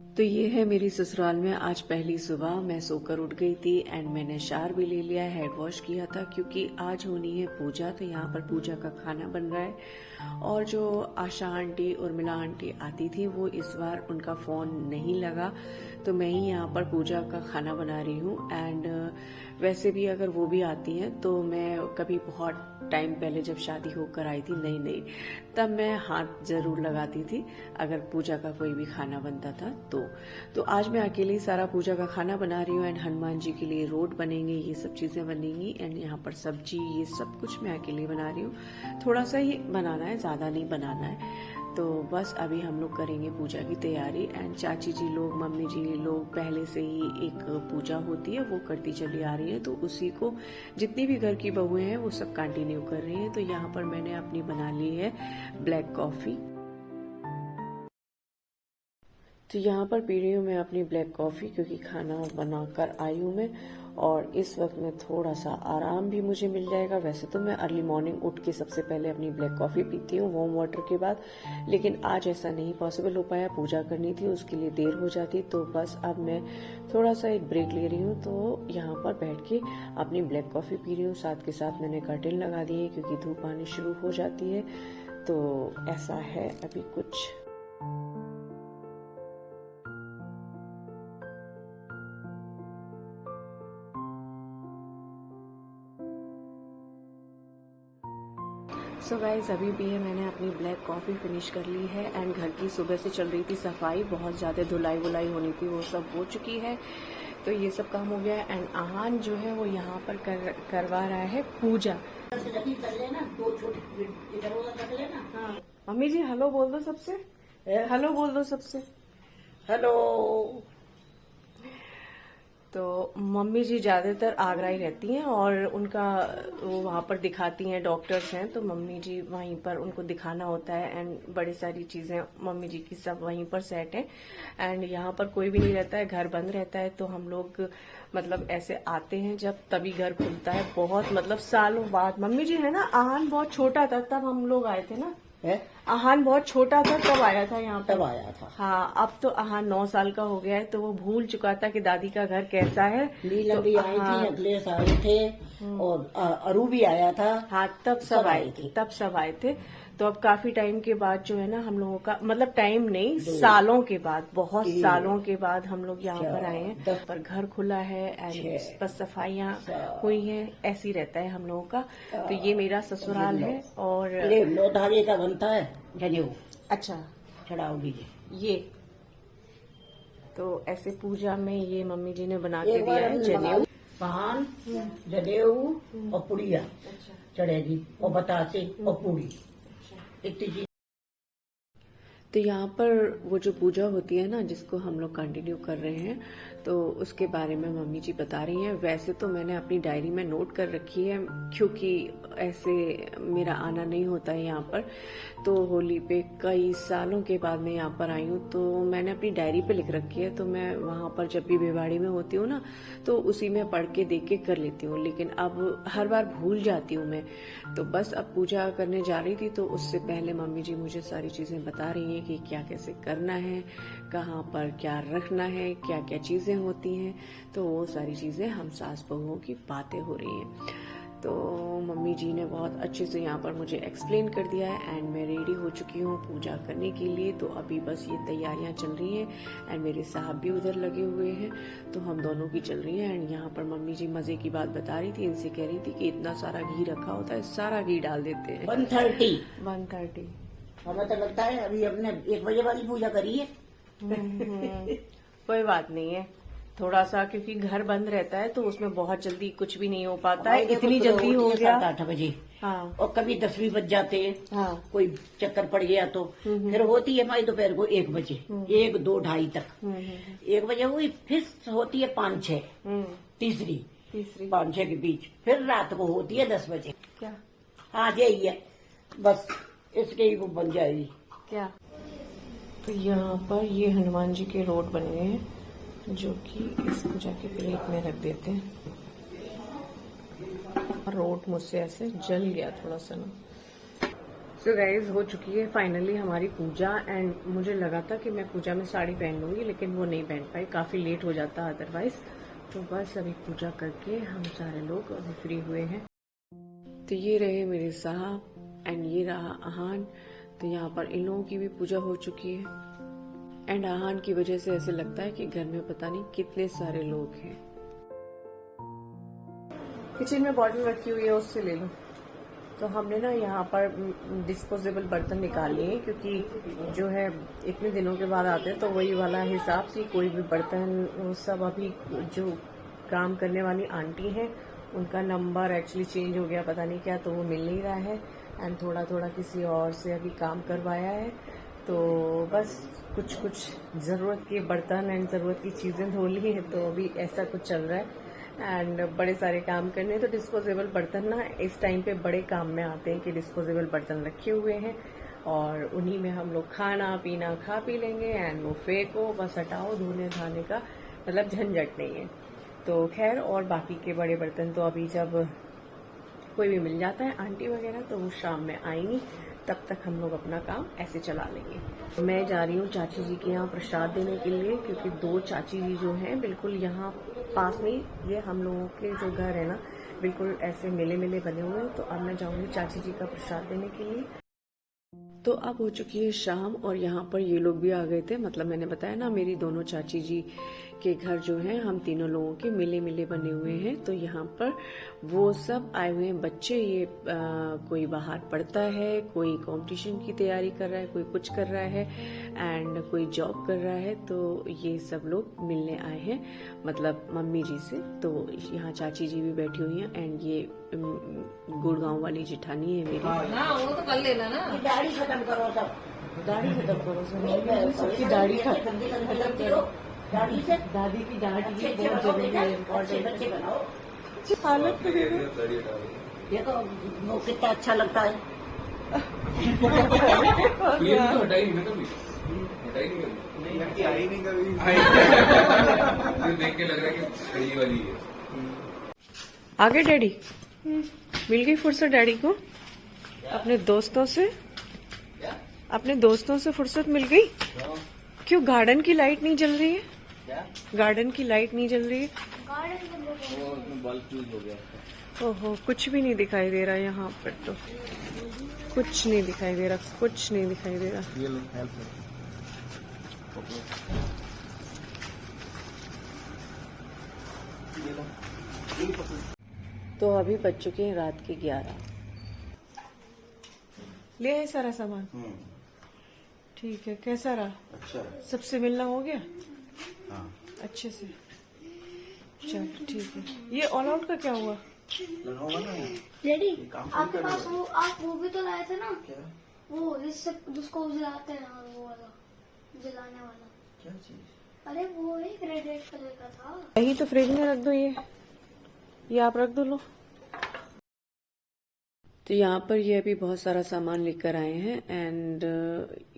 तो ये है मेरी ससुराल में आज पहली सुबह। मैं सोकर उठ गई थी एंड मैंने शावर भी ले लिया, हेड वॉश किया था क्योंकि आज होनी है पूजा। तो यहाँ पर पूजा का खाना बन रहा है और जो आशा आंटी उर्मिला आंटी आती थी वो इस बार उनका फोन नहीं लगा, तो मैं ही यहाँ पर पूजा का खाना बना रही हूँ। एंड वैसे भी अगर वो भी आती हैं तो मैं कभी बहुत टाइम पहले जब शादी होकर आई थी नई तब मैं हाथ जरूर लगाती थी अगर पूजा का कोई भी खाना बनता था तो आज मैं अकेले ही सारा पूजा का खाना बना रही हूँ। एंड हनुमान जी के लिए रोट बनेंगे, ये सब चीजें बनेंगी। एंड यहाँ पर सब्जी ये सब कुछ मैं अकेले बना रही हूँ। थोड़ा सा ही बनाना है, ज्यादा नहीं बनाना है। तो बस अभी हम लोग करेंगे पूजा की तैयारी। एंड चाची जी लोग, मम्मी जी लोग पहले से ही एक पूजा होती है वो करती चली आ रही है, तो उसी को जितनी भी घर की बहुएं हैं वो सब कंटिन्यू कर रही हैं। तो यहाँ पर मैंने अपनी बना ली है ब्लैक कॉफी। तो यहाँ पर पी रही हूँ मैं अपनी ब्लैक कॉफी क्योंकि खाना बनाकर आई हूँ मैं, और इस वक्त में थोड़ा सा आराम भी मुझे मिल जाएगा। वैसे तो मैं अर्ली मॉर्निंग उठ के सबसे पहले अपनी ब्लैक कॉफी पीती हूँ वार्म वाटर के बाद, लेकिन आज ऐसा नहीं पॉसिबल हो पाया, पूजा करनी थी उसके लिए देर हो जाती। तो बस अब मैं थोड़ा सा एक ब्रेक ले रही हूँ, तो यहाँ पर बैठ के अपनी ब्लैक कॉफी पी रही हूँ। साथ के साथ मैंने कर्टेन लगा दिए क्योंकि धूप आनी शुरू हो जाती है। तो ऐसा है अभी कुछ। सो गाइस अभी भी है मैंने अपनी ब्लैक कॉफ़ी फिनिश कर ली है। एंड घर की सुबह से चल रही थी सफाई, बहुत ज़्यादा धुलाई वुलाई होनी थी, वो सब हो चुकी है। तो ये सब काम हो गया है। एंड आहान जो है वो यहाँ पर करवा रहा है पूजा। हाँ मम्मी जी हेलो बोल दो सबसे, हेलो बोल दो सबसे, हेलो। तो मम्मी जी ज्यादातर आगरा ही रहती हैं और उनका वो वहाँ पर दिखाती हैं, डॉक्टर्स हैं, तो मम्मी जी वहीं पर उनको दिखाना होता है। एंड बड़ी सारी चीजें मम्मी जी की सब वहीं पर सेट है। एंड यहाँ पर कोई भी नहीं रहता है, घर बंद रहता है, तो हम लोग मतलब ऐसे आते हैं जब तभी घर खुलता है, बहुत मतलब सालों बाद। मम्मी जी है ना, आहान बहुत छोटा था तब हम लोग आए थे ना, आहान बहुत छोटा था तब आया था यहाँ पर, तब आया था। हाँ अब तो आहान 9 साल का हो गया है, तो वो भूल चुका था कि दादी का घर कैसा है। नीलम भी आई थी, अखिलेश आए थे और अरू भी आया था। हाँ तब सब आए थे, तब सब आए थे। तो अब काफी टाइम के बाद जो है ना हम लोगों का, मतलब टाइम नहीं, सालों के बाद, बहुत सालों के बाद हम लोग यहाँ पर आए हैं। पर घर खुला है एंड बस सफाइयाँ हुई हैं, ऐसे ही रहता है हम लोगों का। तो ये मेरा ससुराल है। और 9 धागे का बनता है जनेऊ। अच्छा चढ़ाओ दीजिए ये, तो ऐसे पूजा में ये मम्मी जी ने बना के दिया है जनेऊ, पान, जनेऊ और पुड़िया चढ़ेगी और बतासे और पूड़ी, इतनी चीज। तो यहाँ पर वो जो पूजा होती है ना जिसको हम लोग कंटिन्यू कर रहे हैं, तो उसके बारे में मम्मी जी बता रही हैं। वैसे तो मैंने अपनी डायरी में नोट कर रखी है क्योंकि ऐसे मेरा आना नहीं होता है यहाँ पर। तो होली पे कई सालों के बाद मैं यहाँ पर आई हूँ, तो मैंने अपनी डायरी पे लिख रखी है। तो मैं वहाँ पर जब भी भिवाड़ी में होती हूँ ना तो उसी में पढ़ के देख के कर लेती हूँ, लेकिन अब हर बार भूल जाती हूँ मैं। तो बस अब पूजा करने जा रही थी तो उससे पहले मम्मी जी मुझे सारी चीजें बता रही हैं कि क्या कैसे करना है, कहाँ पर क्या रखना है, क्या क्या चीजें होती हैं। तो वो सारी चीजें हम सास बहुओं की बातें हो रही हैं। तो मम्मी जी ने बहुत अच्छे से यहाँ पर मुझे एक्सप्लेन कर दिया है। एंड मैं रेडी हो चुकी हूँ पूजा करने के लिए। तो अभी बस ये तैयारियां चल रही हैं एंड मेरे साहब भी उधर लगे हुए हैं, तो हम दोनों की चल रही है। एंड यहाँ पर मम्मी जी मजे की बात बता रही थी, इनसे कह रही थी कि इतना सारा घी रखा होता है, सारा घी डाल देते हैं। 130 हमें तो लगता है अभी हमने 1 बजे वाली पूजा करी है। कोई बात नहीं है, थोड़ा सा क्योंकि घर बंद रहता है तो उसमें बहुत जल्दी कुछ भी नहीं हो पाता है। इतनी जल्दी हो गया 7-8 बजे। हाँ और कभी 10 भी बज जाते हैं। हाँ कोई चक्कर पड़ गया तो फिर होती है हमारी दोपहर को 1 बजे, 1, 2, ढाई तक। 1 बजे हुई, फिर होती है 5-6, तीसरी 5-6 के बीच, फिर रात को होती है 10 बजे। क्या? हाँ यही है, बस इसके ही वो बन जाएगी क्या? तो यहाँ पर ये हनुमान जी के रोट बन गए हैं जो कि इस पूजा के प्लेट में रख देते हैं। रोट मुझसे ऐसे जल गया थोड़ा सा ना। सो गाइज हो चुकी है फाइनली हमारी पूजा एंड मुझे लगा था कि मैं पूजा में साड़ी पहन लूंगी लेकिन वो नहीं पहन पाई, काफी लेट हो जाता अदरवाइज। तो बस अभी पूजा करके हम सारे लोग अभी फ्री हुए हैं। तो ये रहे मेरे साहब एंड ये रहा आहान। तो यहाँ पर इन लोगों की भी पूजा हो चुकी है एंड आहान की वजह से ऐसे लगता है कि घर में पता नहीं कितने सारे लोग हैं। किचन में बॉटल रखी हुई है, उससे ले लो। तो हमने ना यहाँ पर डिस्पोजेबल बर्तन निकाल लिए क्योंकि जो है इतने दिनों के बाद आते हैं तो वही वाला हिसाब से कोई भी बर्तन, वो सब अभी जो काम करने वाली आंटी हैं उनका नंबर एक्चुअली चेंज हो गया, पता नहीं क्या, तो वो मिल नहीं रहा है एंड थोड़ा थोड़ा किसी और से अभी काम करवाया है। तो बस कुछ कुछ ज़रूरत के बर्तन एंड ज़रूरत की चीज़ें धो ली है, तो अभी ऐसा कुछ चल रहा है एंड बड़े सारे काम करने। तो डिस्पोजेबल बर्तन ना इस टाइम पे बड़े काम में आते हैं कि डिस्पोजेबल बर्तन रखे हुए हैं और उन्हीं में हम लोग खाना पीना खा पी लेंगे एंड वो फेंको, बस हटाओ, धोने धाने का मतलब झंझट नहीं है। तो खैर, और बाकी के बड़े बर्तन तो अभी जब कोई भी मिल जाता है आंटी वगैरह तो वो शाम में आएंगी, तब तक हम लोग अपना काम ऐसे चला लेंगे। तो मैं जा रही हूँ चाची जी के यहाँ प्रसाद देने के लिए क्योंकि 2 चाची जी जो हैं बिल्कुल यहाँ पास में ही, ये हम लोगों के जो घर है ना बिल्कुल ऐसे मिले मिले बने हुए हैं। तो अब मैं जाऊंगी चाची जी का प्रसाद देने के लिए। तो अब हो चुकी है शाम और यहाँ पर ये लोग भी आ गए थे, मतलब मैंने बताया ना मेरी दोनों चाची जी के घर जो हैं हम तीनों लोगों के मिले मिले बने हुए हैं। तो यहाँ पर वो सब आए हुए हैं बच्चे, ये कोई बाहर पढ़ता है, कोई कंपटीशन की तैयारी कर रहा है, कोई कुछ कर रहा है एंड कोई जॉब कर रहा है। तो ये सब लोग मिलने आए हैं मतलब मम्मी जी से। तो यहाँ चाची जी भी बैठी हुई हैं एंड ये गुड़गांव वाली जिठानी है मेरी। हाँ वो तो कर लेना ना। दाढ़ी खत्म करो सब, दाढ़ी खत्म करो सब, सबकी दाढ़ी खत्म करो, दाढ़ी से दादी की दाढ़ी अच्छे ये बहुत बनाओ जरूरी बेटा, है, अच्छे इम्पोर्टेंट बच्चे बनाओ। हालत तो देखो। देखो वो कितना अच्छा लगता है। ये तो हटाई नहीं कभी, हटाई नहीं कभी, लड़की आई नहीं कभी। ये देख के लग रहा है कि सही वाली है। आगे डैडी मिल गई फुर्सत डैडी को अपने दोस्तों से, अपने दोस्तों से फुर्सत मिल गई। क्यों गार्डन की लाइट नहीं जल रही है? गार्डन की लाइट नहीं जल रही है? वो उसमें बल्ब फ्यूज हो गया। ओहो, कुछ भी नहीं दिखाई दे रहा यहाँ पर, तो कुछ नहीं दिखाई दे रहा, कुछ नहीं दिखाई दे रहा। ये लो हेल्प तो अभी बज चुके हैं रात के 11। ले आए सारा सामान? ठीक है, कैसा रहा? अच्छा। सबसे मिलना हो गया हाँ अच्छे से? चल ठीक है। ये ऑल आउट का क्या हुआ? होगा ना यार। डैडी काम आपके कर पास लो। वो आप वो भी तो लाए थे ना, क्या वो जिससे जिसको जलाते हैं ना, वो वाला जलाने वाला। क्या चीज? अरे वो एक रेड रेड कलर का था। यही तो फ्रिज में रख दो, ये आप रख दो। लो तो यहाँ पर ये अभी बहुत सारा सामान लेकर आए हैं एंड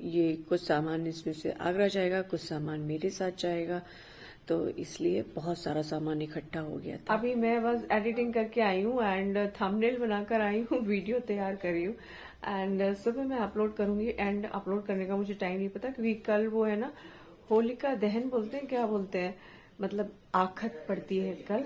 ये कुछ सामान इसमें से आगरा जाएगा, कुछ सामान मेरे साथ जाएगा, तो इसलिए बहुत सारा सामान इकट्ठा हो गया था। अभी मैं बस एडिटिंग करके आई हूँ एंड थंबनेल बनाकर आई हूँ, वीडियो तैयार कर रही हूँ एंड सुबह मैं अपलोड करूंगी। एंड अपलोड करने का मुझे टाइम नहीं पता क्योंकि कल वो है ना होलिका दहन बोलते हैं, क्या बोलते हैं, मतलब आखत पड़ती है कल।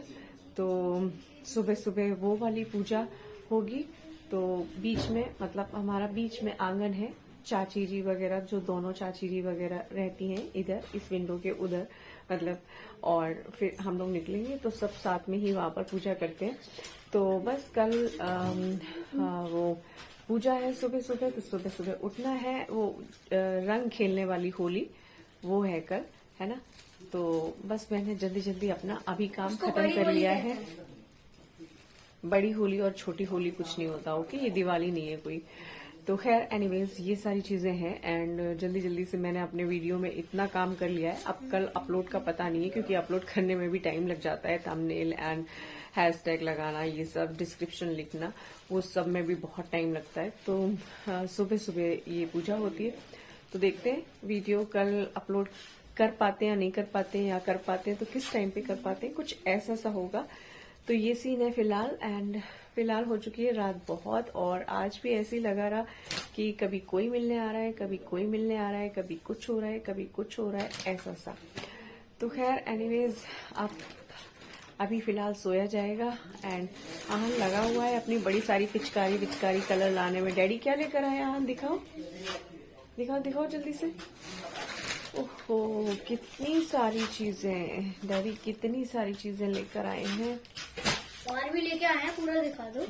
तो सुबह सुबह वो वाली पूजा होगी। तो बीच में मतलब हमारा बीच में आंगन है, चाची जी वगैरह जो दोनों चाची जी वगैरह रहती हैं इधर इस विंडो के उधर मतलब, और फिर हम लोग निकलेंगे तो सब साथ में ही वहां पर पूजा करते हैं। तो बस कल वो पूजा है सुबह सुबह, तो सुबह सुबह उठना है। वो रंग खेलने वाली होली वो है कल, है ना। तो बस मैंने जल्दी जल्दी अपना अभी काम खत्म कर लिया है। बड़ी होली और छोटी होली कुछ नहीं होता, ओके, ये दिवाली नहीं है कोई। तो खैर एनीवेज ये सारी चीजें हैं एंड जल्दी जल्दी से मैंने अपने वीडियो में इतना काम कर लिया है। अब कल अपलोड का पता नहीं है क्योंकि अपलोड करने में भी टाइम लग जाता है, थंबनेल एंड हैशटैग लगाना, ये सब डिस्क्रिप्शन लिखना, वो सब में भी बहुत टाइम लगता है। तो सुबह सुबह ये पूजा होती है। तो देखते हैं वीडियो कल अपलोड कर पाते हैं या नहीं कर पाते हैं, या कर पाते हैं तो किस टाइम पे कर पाते हैं, कुछ ऐसा सा होगा। तो ये सीन है फिलहाल एंड फिलहाल हो चुकी है रात बहुत, और आज भी ऐसे ही लगा रहा कि कभी कोई मिलने आ रहा है, कभी कोई मिलने आ रहा है, कभी कुछ हो रहा है, कभी कुछ हो रहा है, ऐसा सा। तो खैर एनीवेज, अब अभी फिलहाल सोया जाएगा। एंड आहन लगा हुआ है अपनी बड़ी सारी पिचकारी कलर लाने में। डैडी क्या लेकर आए आहन? दिखाओ दिखाओ दिखाओ जल्दी से। ओहो, कितनी सारी चीजें डैडी, कितनी सारी चीजें लेकर आए हैं। और भी लेके आए हैं, पूरा दिखा दो।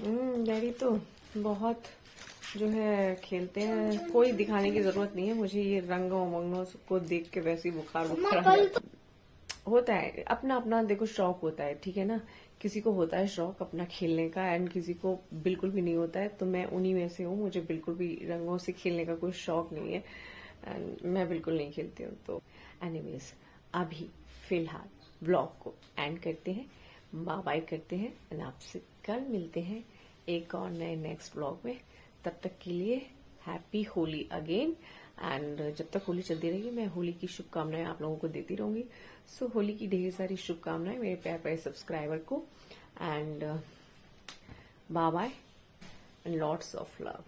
डैडी तो बहुत जो है खेलते हैं, कोई दिखाने की जरूरत नहीं है मुझे। ये रंगों वंगों को देख के वैसे ही बुखार आ जाता है। होता है अपना अपना, देखो शौक होता है, ठीक है ना। किसी को होता है शौक अपना खेलने का, एंड किसी को बिल्कुल भी नहीं होता है। तो मैं उन्हीं में से हूँ, मुझे बिल्कुल भी रंगों से खेलने का कोई शौक नहीं है, एंड मैं बिल्कुल नहीं खेलती हूँ। तो एनीवेज, अभी फिलहाल ब्लॉग को एंड करते हैं, बाय बाय करते हैं, एंड आपसे कल मिलते हैं एक और नए नेक्स्ट ब्लॉग में। तब तक के लिए हैप्पी होली अगेन। एंड जब तक होली चलती रहेगी, मैं होली की शुभकामनाएं आप लोगों को देती रहूंगी। सो होली की ढेर सारी शुभकामनाएं मेरे प्यारे प्यारे सब्सक्राइबर को। And bye bye and lots of love.